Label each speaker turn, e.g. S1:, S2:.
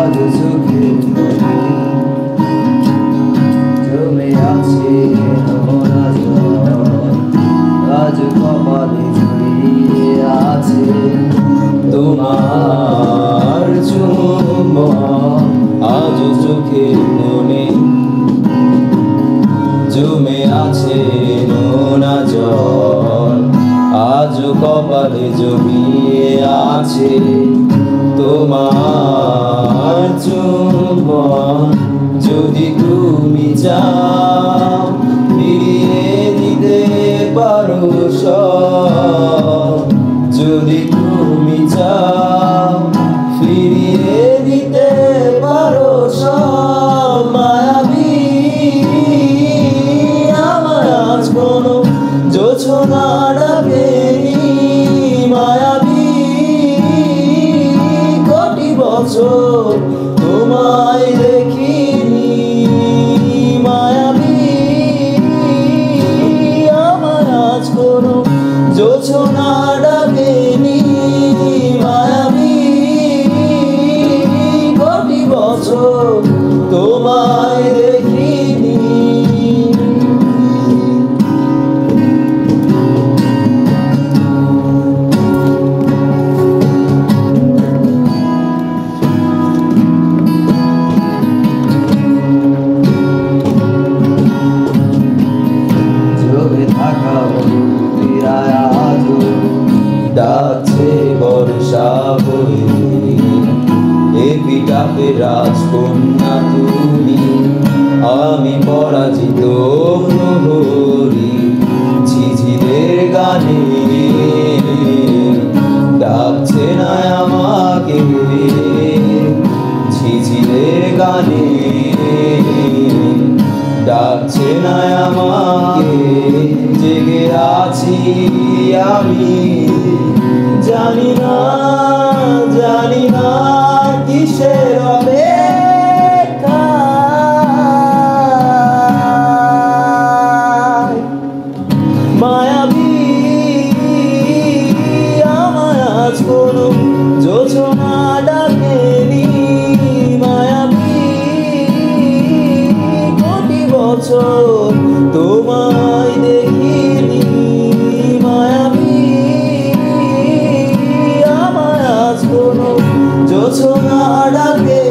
S1: আজ চোখে জমে আছে নোনা জল, আজ কপালে জড়িয়ে আছে তোমার চুম্বন। আজ চোখে মনে জমে আছে নোনা জল, আজ কপালে জমিয়ে আছে তোমার চুম্বন। যদি তুমি চাও ফিরিয়ে দিতে পারো সব, যদি তুমি চাও ফিরিয়ে দিতে পারো সব। মায়াবী আমার আজ কোনো জোছনা ডাকেনি, মায়াবী কোটি বছর তোমায় দেখিনি। মায়াবী আমার আজ কোনো জোছনা ডাকেনি, মায়াবী কোটি বছর তোমায় দেখিনি। ডাকছে বর্ষা বয়ে, এপিটাপে রাজকন্যা তুমি, আমি পরাজিত প্রহরী ঝিঝিদের গানে। ডাকছে না আমাকে ঝিঝিদের গানে, ডাকছে না আমাকে। জেগে আছি আমি জানি না, জানি না কিসের অপেক্ষায়। মায়াবী আমার আজ কোনো জোছনা ডাকেনি, মায়াবী কোটি বছর তোমায় দেখিনি। মায়াবী আমার আজ কোনো জোছনা ডাকে